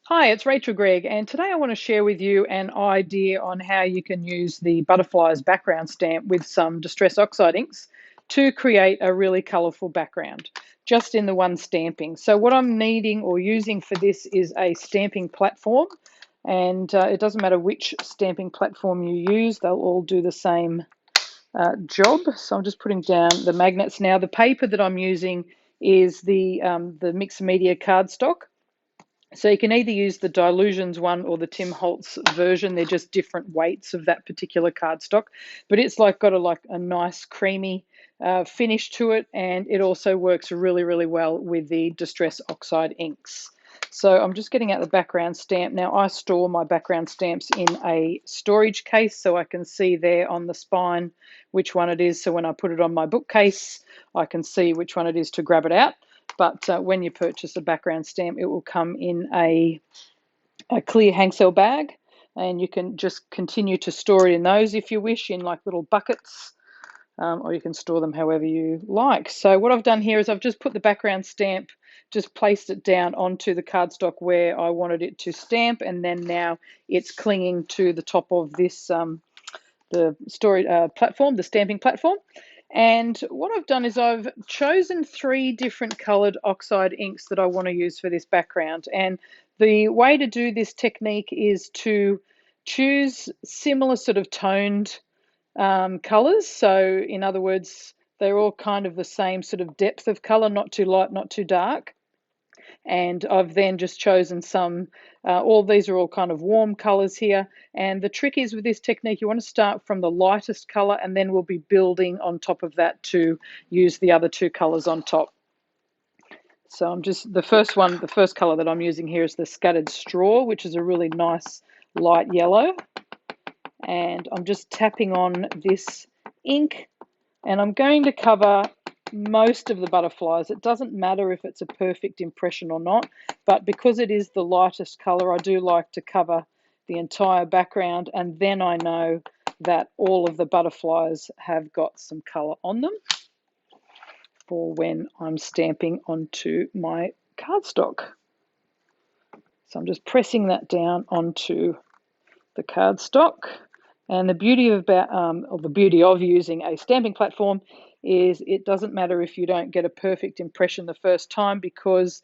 Hi, it's Rachel Greig, and today I want to share with you an idea on how you can use the butterflies background stamp with some Distress Oxide inks to create a really colourful background, just in the one stamping. So what I'm needing or using for this is a stamping platform, and it doesn't matter which stamping platform you use, they'll all do the same job. So I'm just putting down the magnets now. The paper that I'm using is the mixed media cardstock. So you can either use the Dilutions one or the Tim Holtz version. They're just different weights of that particular cardstock, but it's got a nice creamy finish to it, and it also works really well with the Distress Oxide inks. So I'm just getting out the background stamp. Now I store my background stamps in a storage case, so I can see there on the spine which one it is. So when I put it on my bookcase, I can see which one it is to grab it out. But when you purchase a background stamp, it will come in a clear hang cell bag, and you can just continue to store it in those if you wish, in like little buckets, or you can store them however you like. So what I've done here is I've just put the background stamp, just placed it down onto the cardstock where I wanted it to stamp, and then now it's clinging to the top of this the storage platform, the stamping platform. And what I've done is I've chosen 3 different colored oxide inks that I want to use for this background. And the way to do this technique is to choose similar sort of toned colors. So in other words, they're all kind of the same sort of depth of color, not too light, not too dark. And I've then just chosen some, all these are all kind of warm colors here. And the trick is with this technique, you want to start from the lightest color, and then we'll be building on top of that to use the other 2 colors on top. So I'm just, the first color that I'm using here is the Scattered Straw, which is a really nice light yellow. And I'm just tapping on this ink, and I'm going to cover most of the butterflies. It doesn't matter if it's a perfect impression or not, but because it is the lightest color, I do like to cover the entire background, and then I know that all of the butterflies have got some color on them for when I'm stamping onto my cardstock. So I'm just pressing that down onto the cardstock. And the beauty of using a stamping platform is it doesn't matter if you don't get a perfect impression the first time, because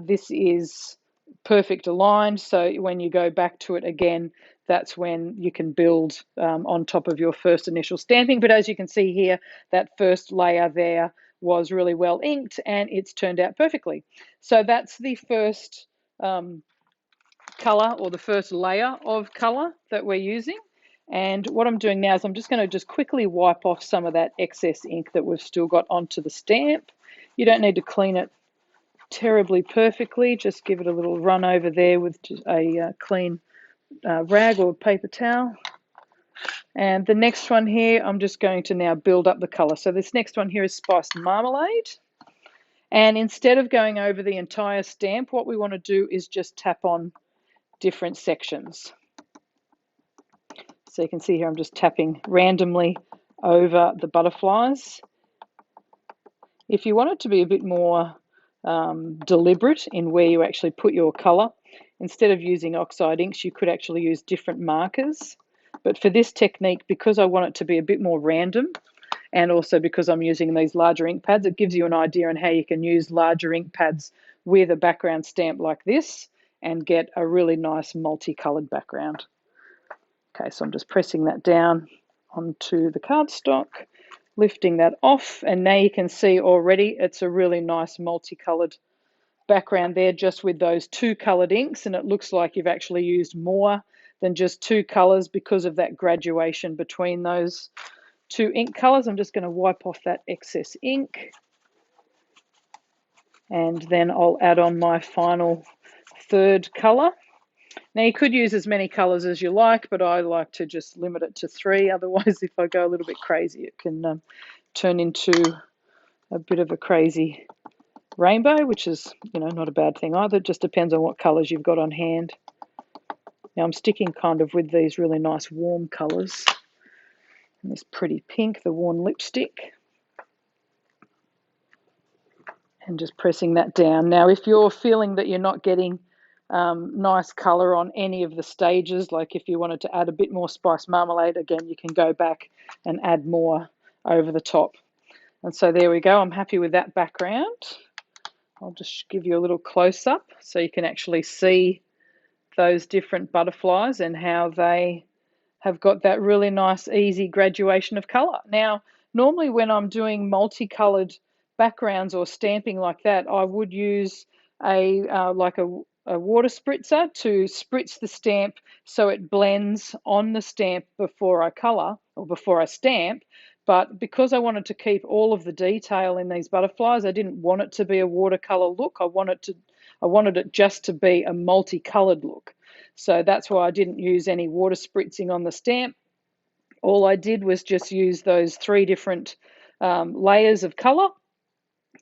this is perfect aligned. So when you go back to it again, that's when you can build on top of your first initial stamping. But as you can see here, that first layer there was really well inked, and it's turned out perfectly. So that's the first color, or the first layer of color that we're using. And what I'm doing now is I'm just going to just quickly wipe off some of that excess ink that we've still got onto the stamp. You don't need to clean it terribly perfectly, just give it a little run over there with a clean rag or paper towel. And the next one here, I'm just going to now build up the color. So this next one here is Spiced Marmalade. And instead of going over the entire stamp, what we want to do is just tap on different sections. So you can see here I'm just tapping randomly over the butterflies. If you want it to be a bit more deliberate in where you actually put your color, instead of using oxide inks, you could actually use different markers. But for this technique, because I want it to be a bit more random, and also because I'm using these larger ink pads, it gives you an idea on how you can use larger ink pads with a background stamp like this and get a really nice multicolored background. Okay, so I'm just pressing that down onto the cardstock, lifting that off, and now you can see already it's a really nice multicolored background there just with those 2 colored inks, and it looks like you've actually used more than just 2 colors because of that graduation between those 2 ink colors. I'm just going to wipe off that excess ink, and then I'll add on my final 3rd color. Now you could use as many colors as you like, but I like to just limit it to 3. Otherwise, if I go a little bit crazy, it can turn into a bit of a crazy rainbow, which is, not a bad thing either. It just depends on what colors you've got on hand. Now I'm sticking kind of with these really nice warm colors. And this pretty pink, the worn lipstick. And just pressing that down. Now, if you're feeling that you're not getting nice color on any of the stages. Like if you wanted to add a bit more spiced marmalade, again, you can go back and add more over the top. And so there we go. I'm happy with that background. I'll just give you a little close-up so you can actually see those different butterflies and how they have got that really nice, easy graduation of color. Now, normally when I'm doing multicolored backgrounds or stamping like that, I would use a water spritzer to spritz the stamp so it blends on the stamp before I color or before I stamp. But because I wanted to keep all of the detail in these butterflies, I didn't want it to be a watercolor look. I wanted it just to be a multicolored look. So that's why I didn't use any water spritzing on the stamp. All I did was just use those 3 different layers of color.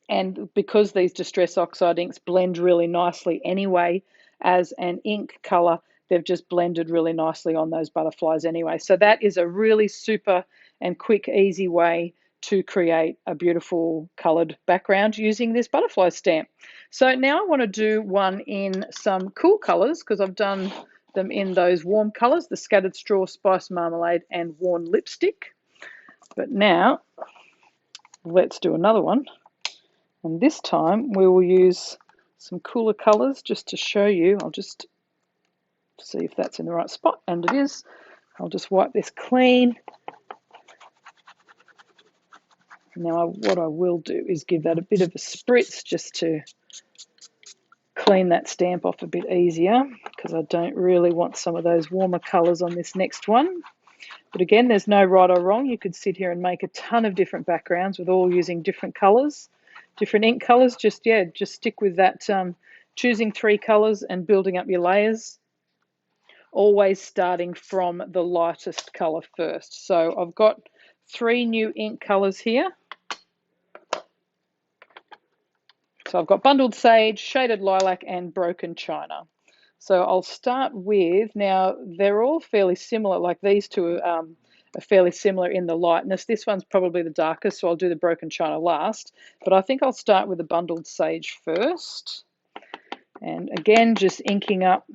And because these Distress Oxide inks blend really nicely anyway as an ink color, they've just blended really nicely on those butterflies anyway. So that is a really super and quick, easy way to create a beautiful colored background using this butterfly stamp. So now I want to do one in some cool colors because I've done them in those warm colors, the Scattered Straw, Spiced Marmalade, and Worn Lipstick. But now let's do another one. And this time we will use some cooler colors just to show you. I'll just see if that's in the right spot, and it is. I'll just wipe this clean. Now what I will do is give that a bit of a spritz just to clean that stamp off a bit easier because I don't really want some of those warmer colors on this next one. But again, there's no right or wrong. You could sit here and make a ton of different backgrounds with all using different colors, different ink colors. Just stick with that, choosing 3 colors and building up your layers, always starting from the lightest color first. So I've got 3 new ink colors here. So I've got Bundled Sage, Shaded Lilac, and Broken China. So I'll start with, now they're all fairly similar, like these two are fairly similar in the lightness. This one's probably the darkest, so I'll do the Broken China last. But I think I'll start with the Bundled Sage first. And again, just inking up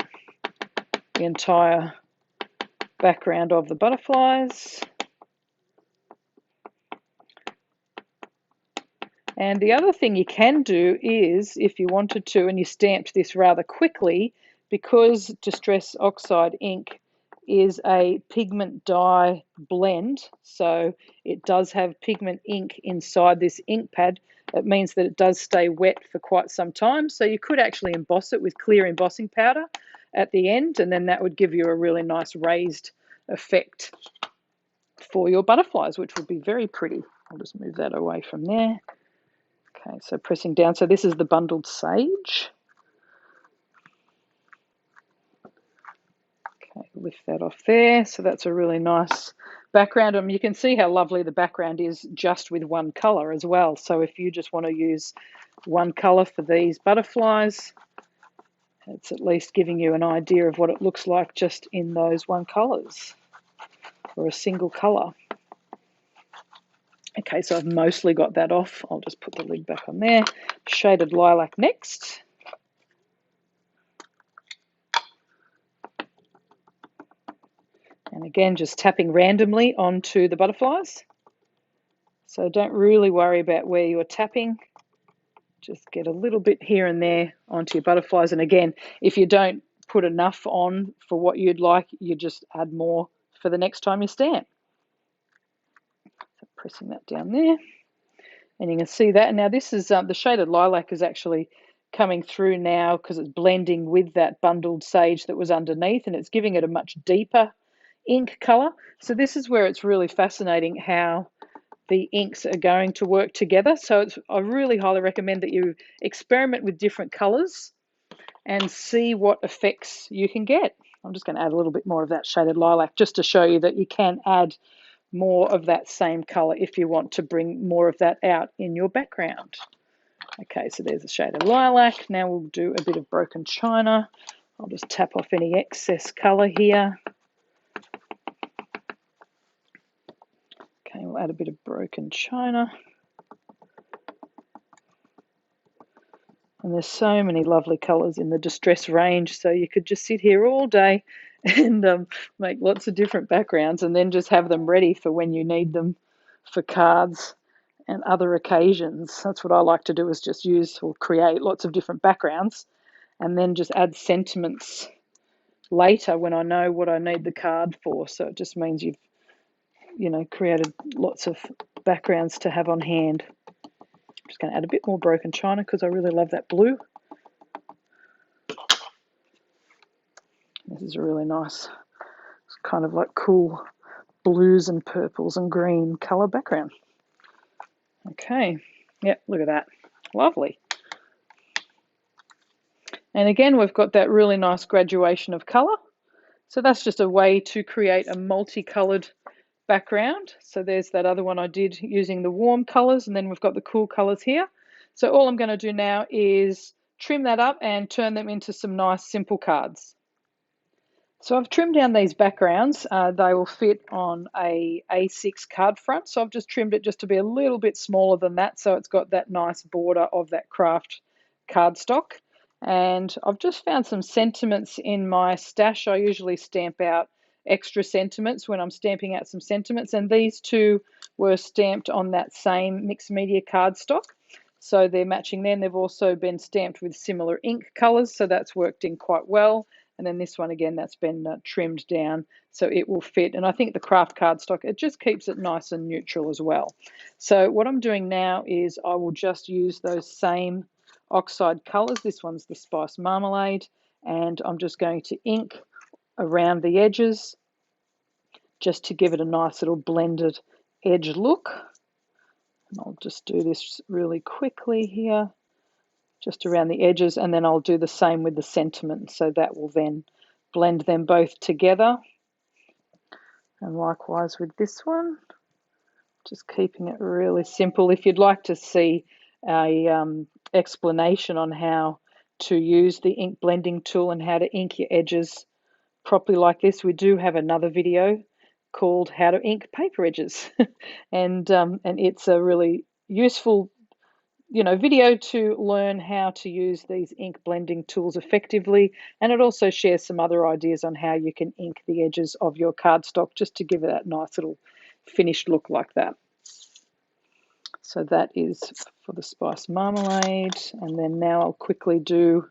the entire background of the butterflies. And the other thing you can do is, if you wanted to, and you stamped this rather quickly, because Distress Oxide ink is a pigment dye blend, so it does have pigment ink inside this ink pad, it means that it does stay wet for quite some time. So you could actually emboss it with clear embossing powder at the end, and then that would give you a really nice raised effect for your butterflies, which would be very pretty. I'll just move that away from there. Okay, so pressing down. So this is the Bundled Sage. Okay, lift that off there. So that's a really nice background. You can see how lovely the background is just with one color as well. So if you just want to use one color for these butterflies, it's at least giving you an idea of what it looks like just in those one colors or a single color. Okay, so I've mostly got that off. I'll just put the lid back on there. Shaded Lilac next. And again, just tapping randomly onto the butterflies. So don't really worry about where you're tapping. Just get a little bit here and there onto your butterflies. And again, if you don't put enough on for what you'd like, you just add more for the next time you stamp. So pressing that down there. And you can see that. Now this is the Shaded Lilac is actually coming through now because it's blending with that Bundled Sage that was underneath, and it's giving it a much deeper ink color. So this is where it's really fascinating how the inks are going to work together. So I really highly recommend that you experiment with different colors and see what effects you can get. I'm just going to add a little bit more of that Shaded Lilac just to show you that you can add more of that same color if you want to bring more of that out in your background. Okay, so there's a Shaded Lilac. Now we'll do a bit of Broken China. I'll just tap off any excess color here. Okay, we'll add a bit of Broken China. And there's so many lovely colours in the Distress range, so you could just sit here all day and make lots of different backgrounds and then just have them ready for when you need them for cards and other occasions. That's what I like to do, is just use or create lots of different backgrounds and then just add sentiments later when I know what I need the card for. So it just means you've, created lots of backgrounds to have on hand. I'm just going to add a bit more broken china because I really love that blue. This is a really nice, it's kind of like cool blues and purples and green colour background. Okay, yep, look at that, lovely. And again, we've got that really nice graduation of colour. So that's just a way to create a multicoloured background. So there's that other one I did using the warm colours, and then we've got the cool colours here. So all I'm going to do now is trim that up and turn them into some nice simple cards. So I've trimmed down these backgrounds. They will fit on a A6 card front. So I've just trimmed it just to be a little bit smaller than that. So it's got that nice border of that Kraft cardstock. And I've just found some sentiments in my stash. I usually stamp out extra sentiments when I'm stamping out some sentiments. And these two were stamped on that same mixed media cardstock. So they're matching there. And they've also been stamped with similar ink colors. So that's worked in quite well. And then this one, again, that's been trimmed down so it will fit. And I think the Kraft cardstock, it just keeps it nice and neutral as well. So what I'm doing now is I will just use those same Oxide colors. This one's the Spice Marmalade. And I'm just going to ink around the edges just to give it a nice little blended edge look. And I'll just do this really quickly here, just around the edges, and then I'll do the same with the sentiment, so that will then blend them both together. And likewise with this one, just keeping it really simple. If you'd like to see a explanation on how to use the ink blending tool and how to ink your edges properly like this, we do have another video called How to Ink Paper Edges. and it's a really useful video to learn how to use these ink blending tools effectively. And it also shares some other ideas on how you can ink the edges of your cardstock just to give it that nice little finished look like that. So that is for the Spice Marmalade. And then now I'll quickly do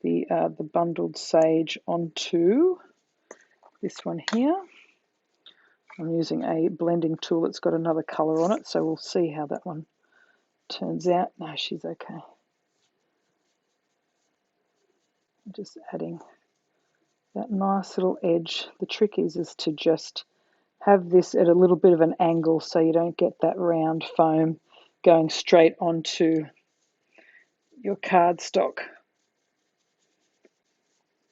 the bundled sage onto this one here. I'm using a blending tool that's got another colour on it, so we'll see how that one turns out. No, she's okay. Just adding that nice little edge. The trick is to just have this at a little bit of an angle so you don't get that round foam going straight onto your cardstock.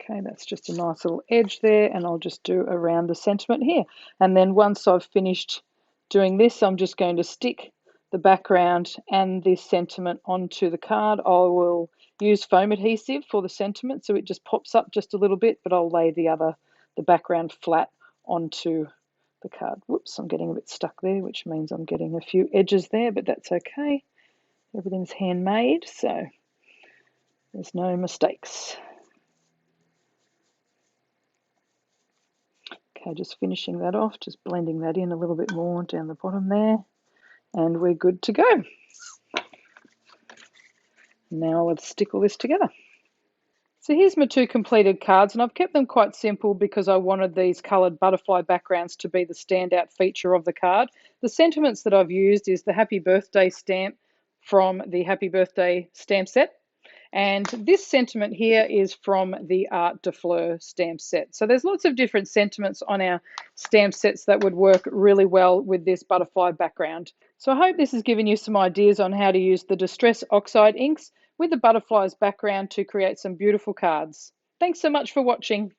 Okay, that's just a nice little edge there, and I'll just do around the sentiment here. And then once I've finished doing this, I'm just going to stick the background and this sentiment onto the card. I will use foam adhesive for the sentiment so it just pops up just a little bit, but I'll lay the background flat onto the card. Whoops, I'm getting a bit stuck there, which means I'm getting a few edges there, but that's okay. Everything's handmade, so there's no mistakes. Okay, just finishing that off, just blending that in a little bit more down the bottom there, and we're good to go. Now let's stick all this together. So here's my two completed cards, and I've kept them quite simple because I wanted these coloured butterfly backgrounds to be the standout feature of the card. The sentiments that I've used is the Happy Birthday stamp from the Happy Birthday stamp set. And this sentiment here is from the Art de Fleur stamp set. So there's lots of different sentiments on our stamp sets that would work really well with this butterfly background. So I hope this has given you some ideas on how to use the Distress Oxide inks with the butterflies background to create some beautiful cards. Thanks so much for watching.